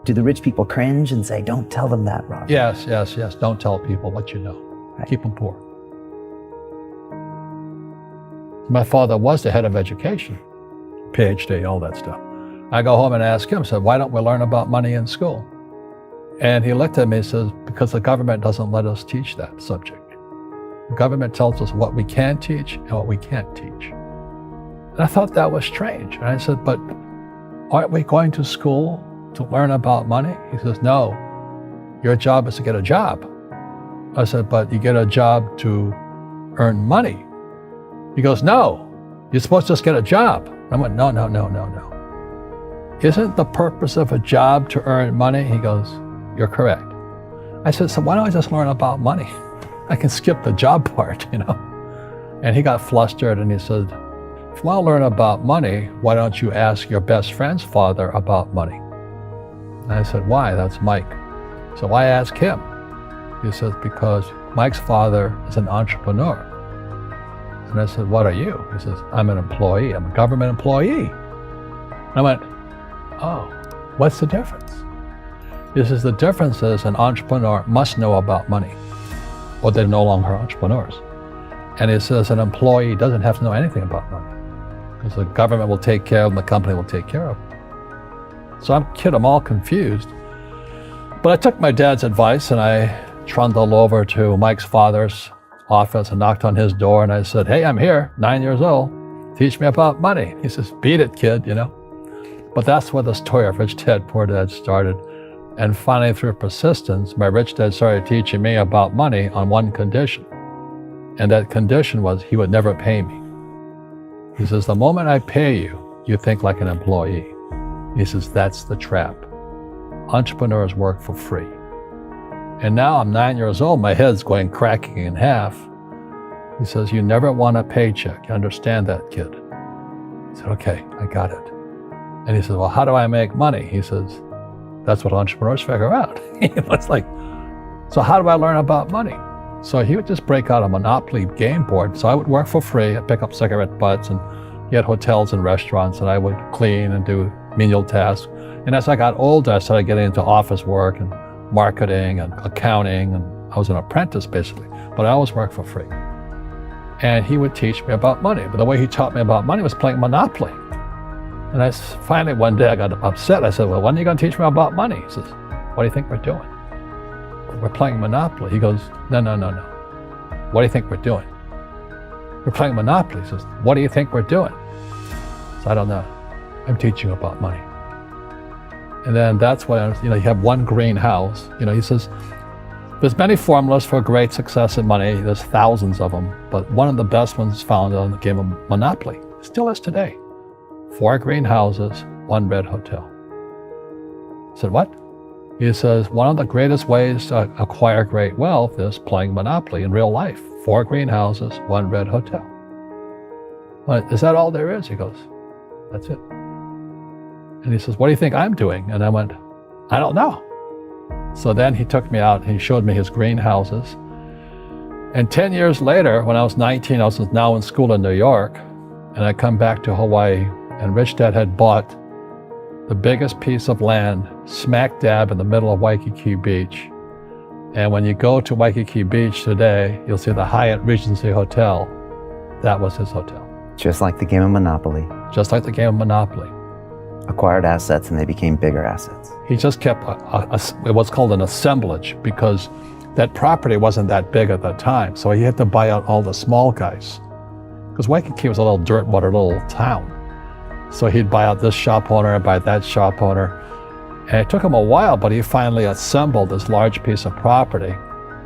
Do the rich people cringe and say, don't tell them that, Rob? Yes. Don't tell people what you know. Right. Keep them poor. My father was the head of education, PhD, all that stuff. I go home and ask him, said, why don't we learn about money in school? And he looked at me and says, because the government doesn't let us teach that subject. The government tells us what we can teach and what we can't teach. And I thought that was strange. And I said, but aren't we going to school to learn about money? He says, no, your job is to get a job. I said, but you get a job to earn money. He goes, no, you're supposed to just get a job. I went, no. Isn't the purpose of a job to earn money? He goes, you're correct. I said, so why don't I just learn about money? I can skip the job part, And he got flustered and he said, if you want to learn about money, why don't you ask your best friend's father about money? And I said, why? That's Mike. So why ask him? He says, because Mike's father is an entrepreneur. And I said, what are you? He says, I'm an employee. I'm a government employee. And I went, oh, what's the difference? He says, the difference is an entrepreneur must know about money, or they're no longer entrepreneurs. And he says an employee doesn't have to know anything about money, because the government will take care of them, the company will take care of them. So I'm all confused. But I took my dad's advice and I trundled over to Mike's father's office and knocked on his door and I said, hey, I'm here, 9 years old. Teach me about money. He says, beat it, kid, But that's where the story of Rich Dad, Poor Dad started. And finally, through persistence, my rich dad started teaching me about money on one condition. And that condition was he would never pay me. He says, the moment I pay you, you think like an employee. He says, that's the trap. Entrepreneurs work for free. And now I'm 9 years old, my head's going cracking in half. He says, you never want a paycheck. You understand that, kid? I said, okay, I got it. And he says, well, how do I make money? He says, that's what entrepreneurs figure out. It's like, so how do I learn about money? So he would just break out a Monopoly game board. So I would work for free. I'd pick up cigarette butts and get hotels and restaurants, and I would clean and do menial tasks. And as I got older, I started getting into office work and marketing and accounting, and I was an apprentice basically, but I always worked for free. And he would teach me about money, but the way he taught me about money was playing Monopoly. And finally one day I got upset. I said, well, when are you going to teach me about money? He says, what do you think we're doing? We're playing Monopoly. He goes, no. What do you think we're doing? We're playing Monopoly. He says, what do you think we're doing? So I don't know. I'm teaching you about money. And then that's when, you have one greenhouse. He says, there's many formulas for great success in money. There's thousands of them, but one of the best ones found on the game of Monopoly. It still is today. 4 greenhouses, 1 red hotel. I said, what? He says, one of the greatest ways to acquire great wealth is playing Monopoly in real life. 4 greenhouses, 1 red hotel. But is that all there is? He goes, that's it. And he says, what do you think I'm doing? And I went, I don't know. So then he took me out and he showed me his greenhouses. And 10 years later, when I was 19, I was now in school in New York, and I come back to Hawaii, and Rich Dad had bought the biggest piece of land smack dab in the middle of Waikiki Beach. And when you go to Waikiki Beach today, you'll see the Hyatt Regency Hotel. That was his hotel. Just like the game of Monopoly. Just like the game of Monopoly. Acquired assets and they became bigger assets. He just kept what's called an assemblage, because that property wasn't that big at the time. So he had to buy out all the small guys. Because Waikiki was a little dirtwater little town. So he'd buy out this shop owner and buy that shop owner. And it took him a while, but he finally assembled this large piece of property.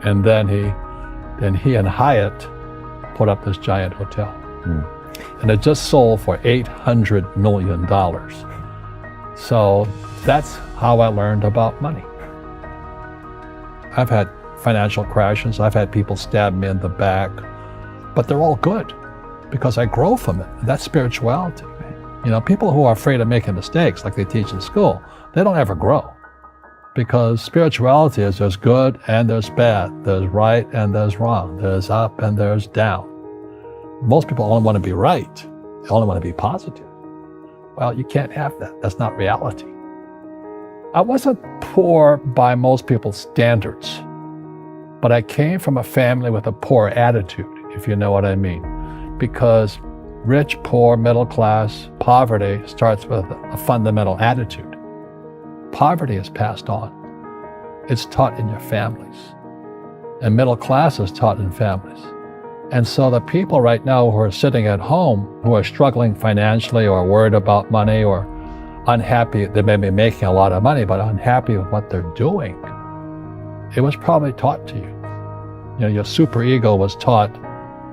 And then he and Hyatt put up this giant hotel. And it just sold for $800 million. So that's how I learned about money. I've had financial crashes. I've had people stab me in the back, but they're all good because I grow from it. That's spirituality. People who are afraid of making mistakes, like they teach in school, they don't ever grow, because spirituality is there's good and there's bad, there's right and there's wrong, there's up and there's down. Most people only want to be right. They only want to be positive. Well, you can't have that. That's not reality. I wasn't poor by most people's standards, but I came from a family with a poor attitude, if you know what I mean. Because rich, poor, middle class, poverty starts with a fundamental attitude. Poverty is passed on. It's taught in your families. And middle class is taught in families. And so the people right now who are sitting at home, who are struggling financially or worried about money or unhappy, they may be making a lot of money, but unhappy with what they're doing, it was probably taught to you. You know, your superego was taught,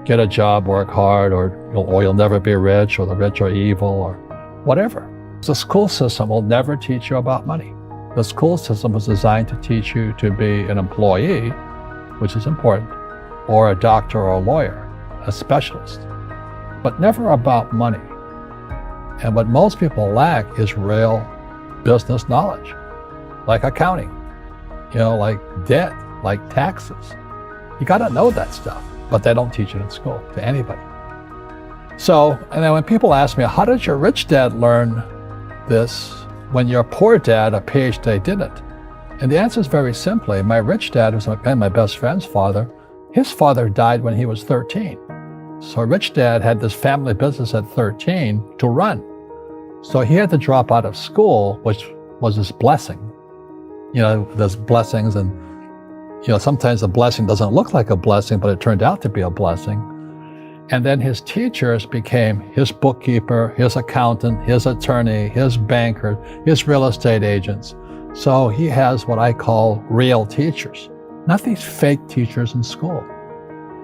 get a job, work hard, or you'll never be rich, or the rich are evil, or whatever. The school system will never teach you about money. The school system was designed to teach you to be an employee, which is important, or a doctor or a lawyer, a specialist, but never about money. And what most people lack is real business knowledge, like accounting, like debt, like taxes. You gotta know that stuff, but they don't teach it in school to anybody. So, and then when people ask me, how did your rich dad learn this when your poor dad, a PhD, didn't? And the answer is very simply, my rich dad, who's my best friend's father, his father died when he was 13. So rich dad had this family business at 13 to run. So he had to drop out of school, which was his blessing. There's blessings and, sometimes a blessing doesn't look like a blessing, but it turned out to be a blessing. And then his teachers became his bookkeeper, his accountant, his attorney, his banker, his real estate agents. So he has what I call real teachers, not these fake teachers in school.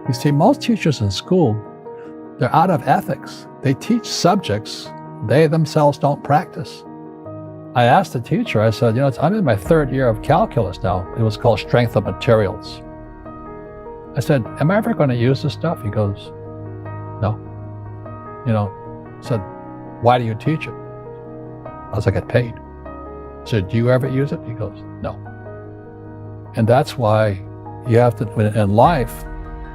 You see, most teachers in school, they're out of ethics. They teach subjects they themselves don't practice. I asked the teacher, I said, I'm in my third year of calculus now. It was called strength of materials. I said, am I ever going to use this stuff? He goes, no. I said, why do you teach it? I was like, I get paid. I said, do you ever use it? He goes, no. And that's why you have to, in life,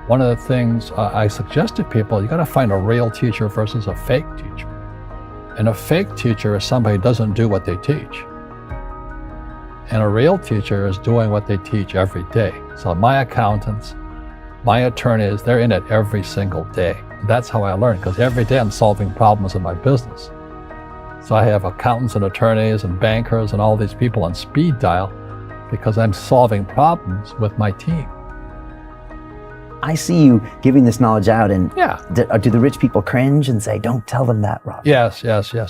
one of the things I suggest to people, you got to find a real teacher versus a fake teacher. And a fake teacher is somebody who doesn't do what they teach. And a real teacher is doing what they teach every day. So my accountants, my attorneys, they're in it every single day. That's how I learn, because every day I'm solving problems in my business. So I have accountants and attorneys and bankers and all these people on speed dial because I'm solving problems with my team. I see you giving this knowledge out, and yeah. Do the rich people cringe and say, don't tell them that, Rob? Yes.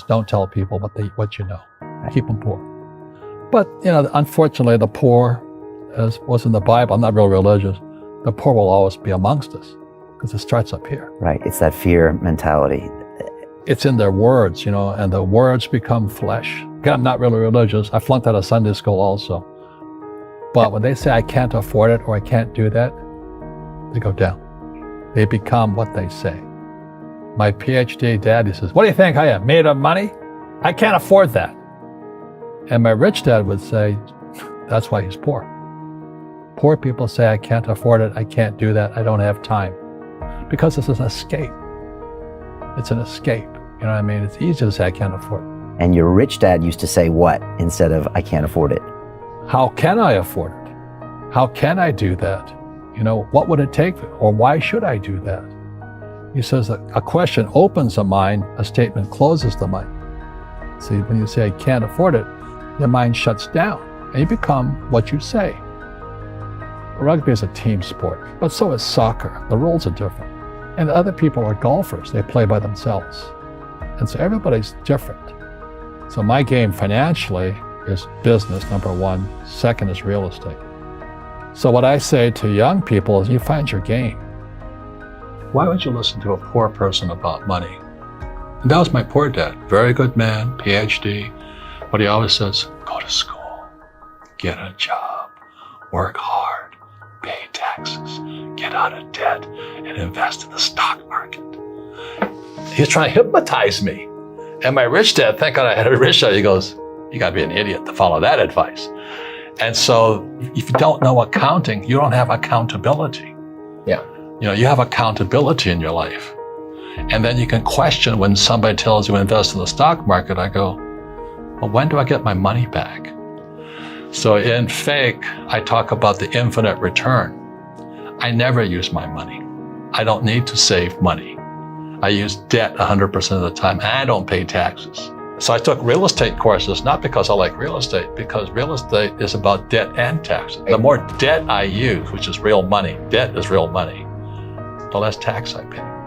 Don't tell people what you know. Right. Keep them poor. But, unfortunately, the poor, as was in the Bible, I'm not real religious, the poor will always be amongst us because it starts up here. Right. It's that fear mentality. It's in their words, and the words become flesh. Again, I'm not really religious. I flunked out of Sunday school also. But when they say I can't afford it or I can't do that, they go down. They become what they say. My PhD dad, he says, what do you think I am, made of money? I can't afford that. And my rich dad would say, that's why he's poor. Poor people say, I can't afford it, I can't do that, I don't have time. Because this is an escape. It's an escape. You know what I mean? It's easy to say, I can't afford it. And your rich dad used to say what instead of, I can't afford it? How can I afford it? How can I do that? What would it take? Or why should I do that? He says that a question opens the mind, a statement closes the mind. See, when you say, I can't afford it, your mind shuts down and you become what you say. Rugby is a team sport, but so is soccer. The rules are different. And the other people are golfers. They play by themselves. And so everybody's different. So my game financially is business, number one. Second is real estate. So what I say to young people is you find your game. Why would you listen to a poor person about money? And that was my poor dad. Very good man, PhD. But he always says, go to school, get a job, work hard, pay taxes, get out of debt, and invest in the stock market. He's trying to hypnotize me. And my rich dad, thank God I had a rich dad, he goes, you gotta be an idiot to follow that advice. And so if you don't know accounting, you don't have accountability. Yeah. You have accountability in your life. And then you can question when somebody tells you to invest in the stock market. I go, well, when do I get my money back? So in fake, I talk about the infinite return. I never use my money. I don't need to save money. I use debt 100% of the time, and I don't pay taxes. So I took real estate courses, not because I like real estate, because real estate is about debt and taxes. The more debt I use, which is real money, debt is real money, the less tax I pay.